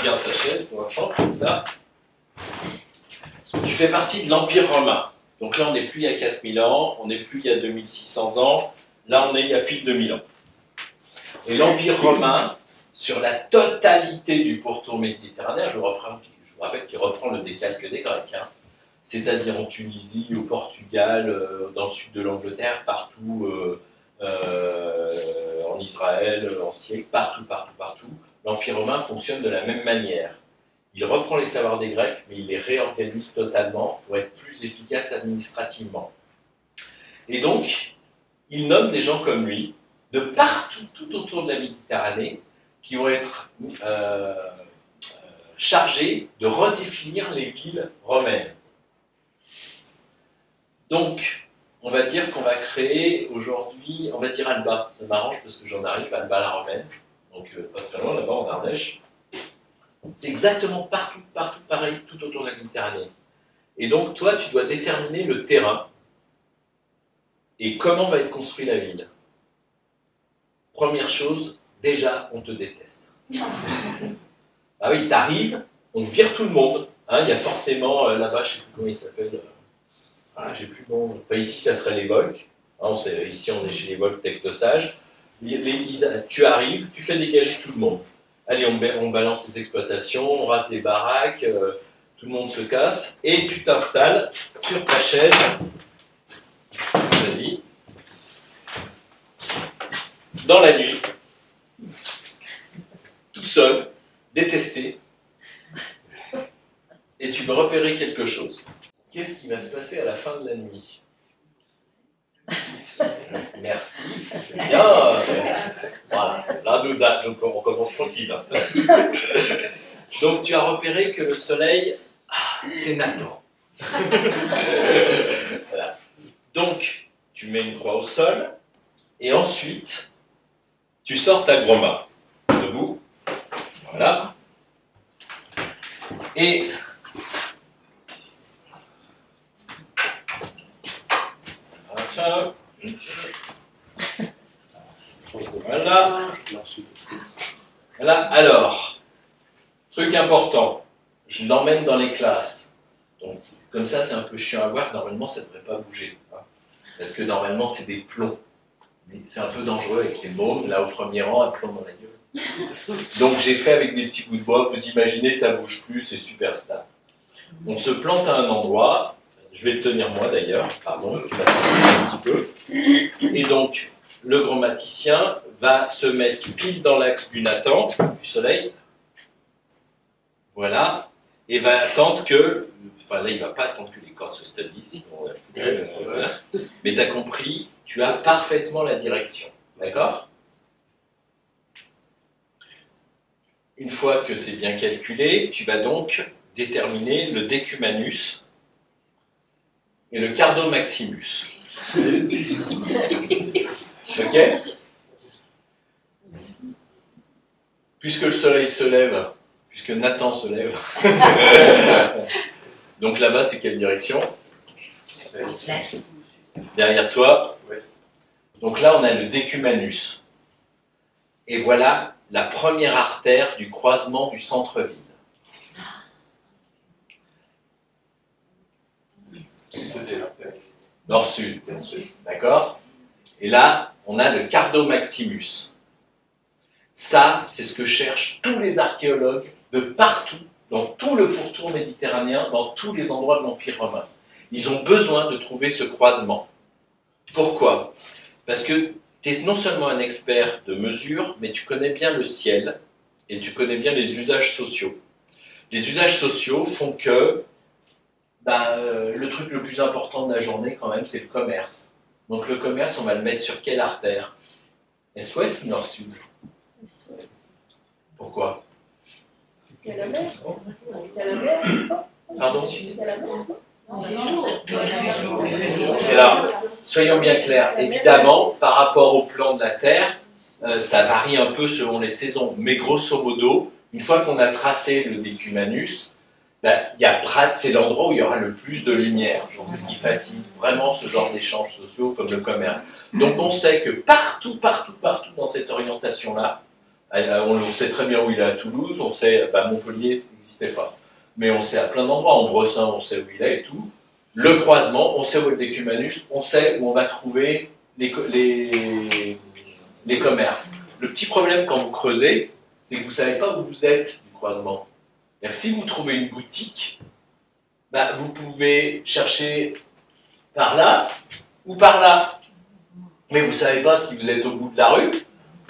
garde sa chaise pour l'instant, comme ça. Tu fais partie de l'Empire romain. Donc là, on n'est plus il y a 4000 ans, on n'est plus il y a 2600 ans, là, on est il y a pile 2000 ans. Et l'Empire romain, sur la totalité du pourtour méditerranéen, je vous rappelle qu'il reprend le décalque des Grecs, hein, c'est-à-dire en Tunisie, au Portugal, dans le sud de l'Angleterre, partout, en Israël, en Syrie, partout, l'Empire romain fonctionne de la même manière. Il reprend les savoirs des Grecs, mais il les réorganise totalement pour être plus efficace administrativement. Et donc, il nomme des gens comme lui, de partout, tout autour de la Méditerranée, qui vont être chargés de redéfinir les villes romaines. Donc, on va dire qu'on va créer aujourd'hui, on va dire Alba, ça m'arrange parce que j'en arrive, Alba la romaine, donc pas très loin là-bas en Ardèche. C'est exactement partout pareil, tout autour de la Méditerranée. Et donc, toi, tu dois déterminer le terrain et comment va être construite la ville. Première chose, déjà, on te déteste. Ah oui, t'arrives, on vire tout le monde. Hein, il y a forcément, là-bas, je ne sais plus comment il s'appelle, voilà, j'ai plus le nom. Enfin, ici, ça serait les Volques. Hein, ici, on est chez les Volques Tectosage. Tu arrives, tu fais dégager tout le monde. Allez, on balance les exploitations, on rase les baraques, tout le monde se casse, et tu t'installes sur ta chaise. Vas-y. Dans la nuit, tout seul, détesté, et tu peux repérer quelque chose. Qu'est-ce qui va se passer à la fin de la nuit? Merci, c'est bien. Voilà, là donc on commence tranquille. Donc tu as repéré que le soleil, c'est Nathan. Voilà. Donc tu mets une croix au sol, et ensuite tu sors ta gros-main. Debout. Voilà. Et voilà. Voilà. Alors, truc important, je l'emmène dans les classes. Donc, comme ça, c'est un peu chiant à voir. Normalement, ça ne devrait pas bouger. Hein, parce que normalement, c'est des plombs. Mais c'est un peu dangereux avec les mômes. Là, au premier rang, un plomb dans la gueule. Donc, j'ai fait avec des petits bouts de bois. Vous imaginez, ça ne bouge plus, c'est super stable. On se plante à un endroit. Je vais le tenir moi d'ailleurs, pardon, tu vas un petit peu. Et donc, le grammaticien va se mettre pile dans l'axe du Nathan, du soleil. Voilà. Et va attendre que. Enfin là, il ne va pas attendre que les cordes se stabilisent, sinon on va foutre. Voilà. Mais tu as compris, tu as parfaitement la direction. D'accord? Une fois que c'est bien calculé, tu vas donc déterminer le decumanus et le cardo maximus. Ok? Puisque le soleil se lève, puisque Nathan se lève, donc là-bas, c'est quelle direction? Derrière toi, ouest. Donc là, on a le decumanus. Et voilà la première artère du croisement du centre-ville. Nord-sud, d'accord? Et là, on a le cardo maximus. Ça, c'est ce que cherchent tous les archéologues de partout, dans tout le pourtour méditerranéen, dans tous les endroits de l'Empire romain. Ils ont besoin de trouver ce croisement. Pourquoi? Parce que tu es non seulement un expert de mesure, mais tu connais bien le ciel et tu connais bien les usages sociaux. Les usages sociaux font que le truc le plus important de la journée, quand même, c'est le commerce. Donc le commerce, on va le mettre sur quelle artère? Est-ouest ou nord-sud? Pourquoi? Il y a la mer. Il y a la mer. Pardon? Il y a la mer. Alors, soyons bien clairs, évidemment, par rapport au plan de la Terre, ça varie un peu selon les saisons, mais grosso modo, une fois qu'on a tracé le decumanus, c'est l'endroit où il y aura le plus de lumière, donc ce qui facilite vraiment ce genre d'échanges sociaux comme le commerce. Donc on sait que partout dans cette orientation-là, On sait très bien où il est à Toulouse, on sait, Montpellier n'existait pas. Mais on sait à plein d'endroits, en Bressin, on sait où il est et tout. Le croisement, on sait où est le décumanus, on sait où on va trouver les commerces. Le petit problème quand vous creusez, c'est que vous ne savez pas où vous êtes du croisement. Si vous trouvez une boutique, vous pouvez chercher par là ou par là. Mais vous ne savez pas si vous êtes au bout de la rue,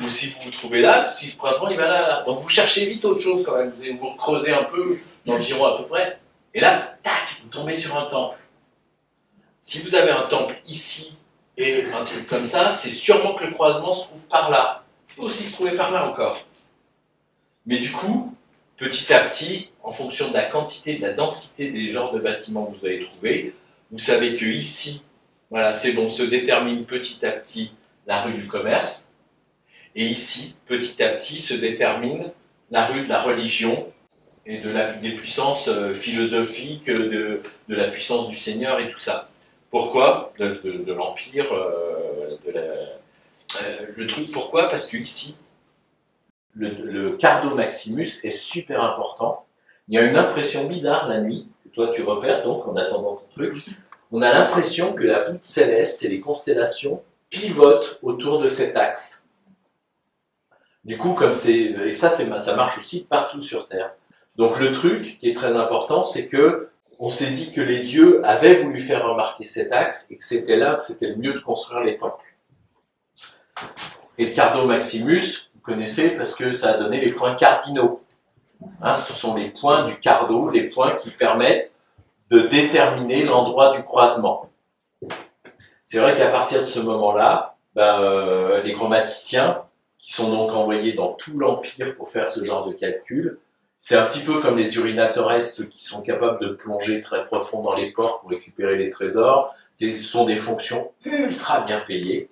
ou si vous vous trouvez là, si le croisement il va là. Donc vous cherchez vite autre chose quand même. Vous creusez un peu dans le giron à peu près. Et là, tac, vous tombez sur un temple. Si vous avez un temple ici et un truc comme ça, c'est sûrement que le croisement se trouve par là. Il peut aussi se trouver par là encore. Mais du coup, petit à petit, en fonction de la quantité, de la densité des genres de bâtiments que vous allez trouver, vous savez que ici, voilà, c'est bon, se détermine petit à petit la rue du commerce. Et ici, petit à petit, se détermine la rue de la religion et des puissances philosophiques, de la puissance du Seigneur et tout ça. Pourquoi de l'Empire, le truc, pourquoi? Parce que ici, le Cardo Maximus est super important. Il y a une impression bizarre la nuit, que toi tu repères donc en attendant ton truc. On a l'impression que la voûte céleste et les constellations pivotent autour de cet axe. Du coup, comme et ça marche aussi partout sur Terre. Donc le truc qui est très important, c'est que on s'est dit que les dieux avaient voulu faire remarquer cet axe et que c'était là que c'était le mieux de construire les temples. Et le Cardo Maximus, vous connaissez parce que ça a donné les points cardinaux. Ce sont les points du Cardo, les points qui permettent de déterminer l'endroit du croisement. C'est vrai qu'à partir de ce moment-là, les grammaticiens, qui sont donc envoyés dans tout l'Empire pour faire ce genre de calcul, c'est un petit peu comme les urinatores, ceux qui sont capables de plonger très profond dans les ports pour récupérer les trésors. Ce sont des fonctions ultra bien payées.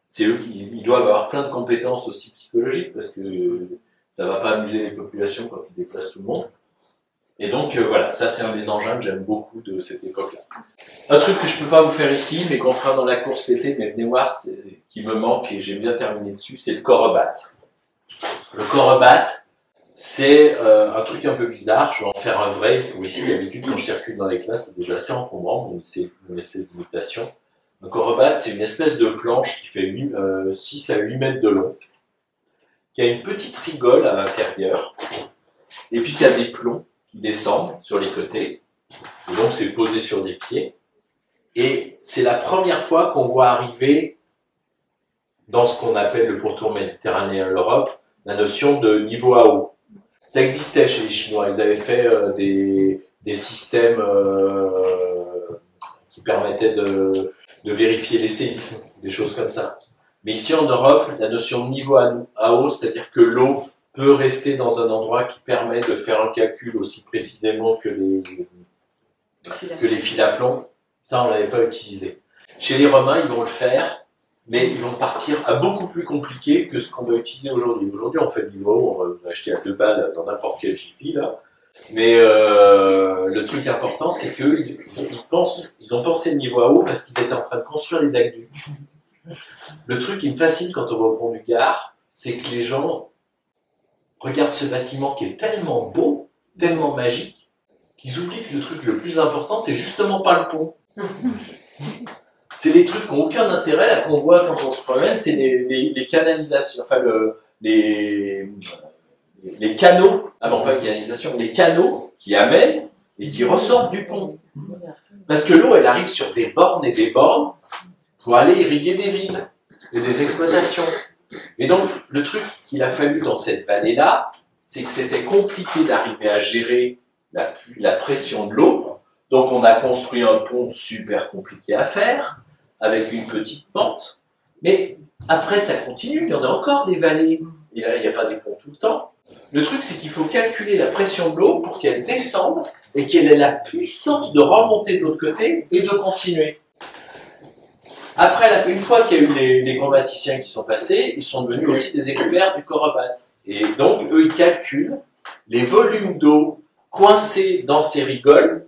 C'est eux qui doivent avoir plein de compétences aussi psychologiques parce que ça ne va pas amuser les populations quand ils déplacent tout le monde. Et donc voilà, ça c'est un des engins que j'aime beaucoup de cette époque-là. Un truc que je ne peux pas vous faire ici, mais qu'on fera dans la course l'été, mais venez voir, qui me manque et j'aime bien terminer dessus, c'est le chorobat. Le chorobat, c'est un truc un peu bizarre, je vais en faire un vrai, pour ici d'habitude quand je circule dans les classes, c'est déjà assez encombrant, donc c'est une essai d'imitation. Un chorobat, c'est une espèce de planche qui fait 6 à 8 mètres de long, qui a une petite rigole à l'intérieur, et puis qui a des plombs qui descendent sur les côtés, et donc c'est posé sur des pieds, et c'est la première fois qu'on voit arriver dans ce qu'on appelle le pourtour méditerranéen, l'Europe, la notion de niveau à eau. Ça existait chez les Chinois, ils avaient fait des systèmes qui permettaient de vérifier les séismes, des choses comme ça. Mais ici en Europe, la notion de niveau à eau, c'est-à-dire que l'eau peut rester dans un endroit qui permet de faire un calcul aussi précisément que les fils à plomb, ça on ne l'avait pas utilisé. Chez les Romains, ils vont le faire, mais ils vont partir à beaucoup plus compliqué que ce qu'on doit utiliser aujourd'hui. Aujourd'hui, on fait le niveau, on va acheter à 2 balles dans n'importe quel jiffy, là. Mais le truc important, c'est qu'ils ont pensé le niveau à eau parce qu'ils étaient en train de construire les aqueducs. Le truc qui me fascine quand on va au pont du Gard, c'est que les gens regardent ce bâtiment qui est tellement beau, tellement magique, qu'ils oublient que le truc le plus important, c'est justement pas le pont. C'est les trucs qui n'ont aucun intérêt, là, qu'on voit quand on se promène, c'est les canalisations, enfin les canaux, avant pas une canalisation, les canaux qui amènent et qui ressortent du pont. Parce que l'eau, elle arrive sur des bornes et des bornes pour aller irriguer des villes et des exploitations. Et donc, le truc qu'il a fallu dans cette vallée-là, c'est que c'était compliqué d'arriver à gérer la pression de l'eau. Donc, on a construit un pont super compliqué à faire, avec une petite pente. Mais après, ça continue, il y en a encore des vallées. Et là, il n'y a pas des ponts tout le temps. Le truc, c'est qu'il faut calculer la pression de l'eau pour qu'elle descende et qu'elle ait la puissance de remonter de l'autre côté et de continuer. Après, une fois qu'il y a eu les grammaticiens qui sont passés, ils sont devenus aussi des experts du chorobat. Et donc, eux, ils calculent les volumes d'eau coincés dans ces rigoles,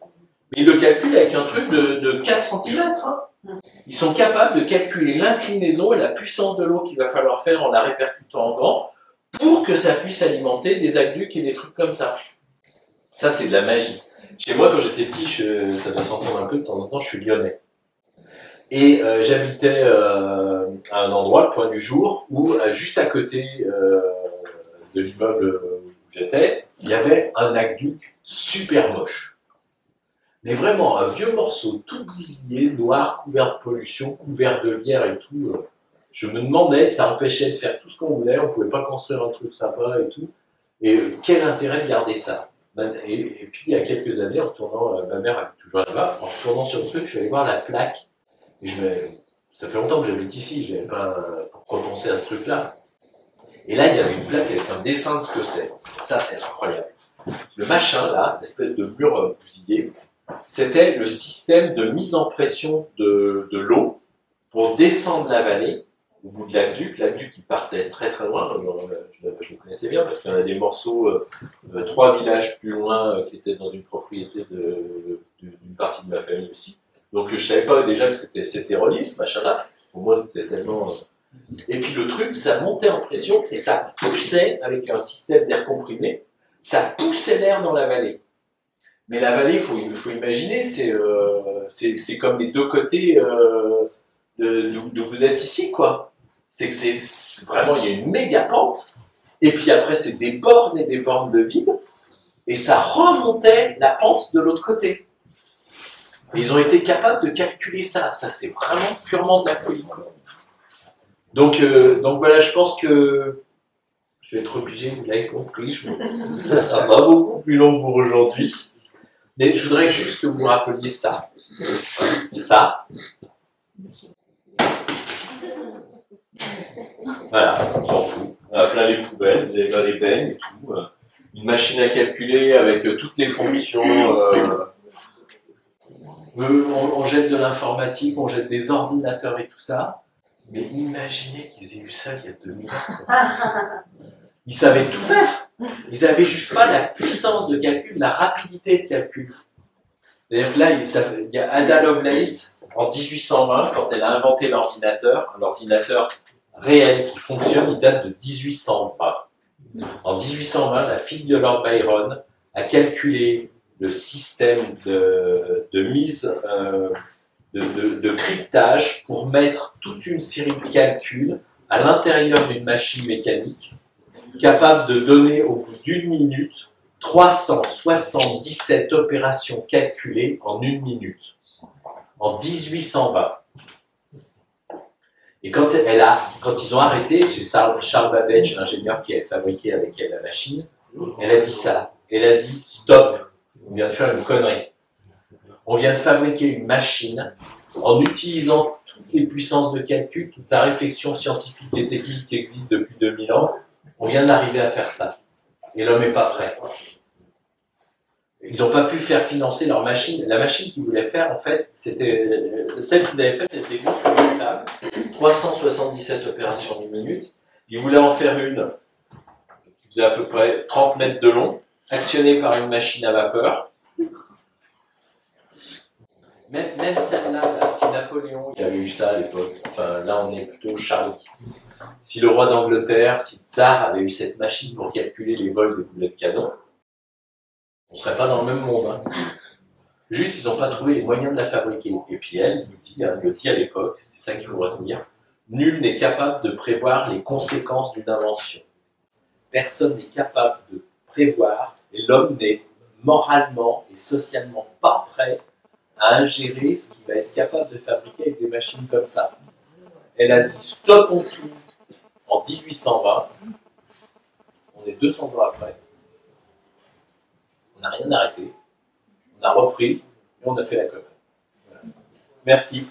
mais ils le calculent avec un truc de 4 cm. Hein. Ils sont capables de calculer l'inclinaison et la puissance de l'eau qu'il va falloir faire en la répercutant en grand pour que ça puisse alimenter des aqueducs et des trucs comme ça. Ça, c'est de la magie. Chez moi, quand j'étais petit, ça doit s'entendre un peu de temps en temps, je suis lyonnais. Et j'habitais à un endroit, le Point du Jour, où juste à côté de l'immeuble où j'étais, il y avait un aqueduc super moche. Mais vraiment, un vieux morceau tout bousillé, noir, couvert de pollution, couvert de lierre et tout. Je me demandais, ça empêchait de faire tout ce qu'on voulait, on ne pouvait pas construire un truc sympa et tout. Et quel intérêt de garder ça? Et puis, il y a quelques années, en retournant, ma mère habite toujours là-bas, en retournant sur le truc, je suis allé voir la plaque. Et ça fait longtemps que j'habite ici, je n'avais pas repensé à ce truc-là. Et là, il y avait une plaque avec un dessin de ce que c'est. Ça, c'est incroyable. Le machin, là, l'espèce de mur bousillé, c'était le système de mise en pression de l'eau pour descendre la vallée au bout de l'aqueduc. L'aqueduc, il partait très très loin. Je le connaissais bien parce qu'il y en a des morceaux, 3 villages plus loin, qui étaient dans une propriété d'une partie de ma famille aussi. Donc je savais pas déjà que c'était relié, ce machin-là. Pour moi, c'était tellement... Et puis le truc, ça montait en pression et ça poussait, avec un système d'air comprimé, ça poussait l'air dans la vallée. Mais la vallée, il faut imaginer, c'est comme les deux côtés d'où vous êtes ici, quoi. C'est que c'est vraiment, il y a une méga pente, et puis après, c'est des bornes et des bornes de vide, et ça remontait la pente de l'autre côté. Ils ont été capables de calculer ça. Ça, c'est vraiment purement de la folie, quoi. Donc voilà, je pense que je vais être obligé, vous l'avez compris, ça sera pas beaucoup plus long pour aujourd'hui. Mais je voudrais juste que vous me rappeliez ça. Ça. Voilà, on s'en fout. On a plein les poubelles, les bennes et tout. Une machine à calculer avec toutes les fonctions. On jette de l'informatique, on jette des ordinateurs et tout ça. Mais imaginez qu'ils aient eu ça il y a 2000 ans. Ils savaient tout faire. Ils n'avaient juste pas la puissance de calcul, la rapidité de calcul. C'est-à-dire que là, il y a Ada Lovelace, en 1820, quand elle a inventé l'ordinateur, un ordinateur réel qui fonctionne, il date de 1820. En 1820, la fille de Lord Byron a calculé le système de mise de cryptage pour mettre toute une série de calculs à l'intérieur d'une machine mécanique capable de donner au bout d'une minute 377 opérations calculées en 1 minute, en 1820. Et quand ils ont arrêté, c'est Charles Babbage, l'ingénieur qui a fabriqué avec elle la machine, elle a dit ça. Elle a dit, stop, on vient de faire une connerie. On vient de fabriquer une machine en utilisant toutes les puissances de calcul, toute la réflexion scientifique et technique qui existe depuis 2000 ans. On vient d'arriver à faire ça. Et l'homme n'est pas prêt. Ils n'ont pas pu faire financer leur machine. La machine qu'ils voulaient faire, en fait, c'était celle qu'ils avaient faite, était monumentale. 377 opérations en 1 minute. Ils voulaient en faire une qui faisait à peu près 30 mètres de long, actionnée par une machine à vapeur. Même celle-là, là, si Napoléon il avait eu ça à l'époque, enfin là on est plutôt Charles X. Si le roi d'Angleterre, si le tsar avait eu cette machine pour calculer les vols des boulets de canon, on ne serait pas dans le même monde. Hein. Juste, ils n'ont pas trouvé les moyens de la fabriquer. Et puis elle le dit à l'époque, c'est ça qu'il faut retenir, nul n'est capable de prévoir les conséquences d'une invention. Personne n'est capable de prévoir, et l'homme n'est moralement et socialement pas prêt à ingérer ce qu'il va être capable de fabriquer avec des machines comme ça. Elle a dit stoppons tout en 1820. On est 200 ans après. On n'a rien arrêté. On a repris et on a fait la com. Voilà. Merci.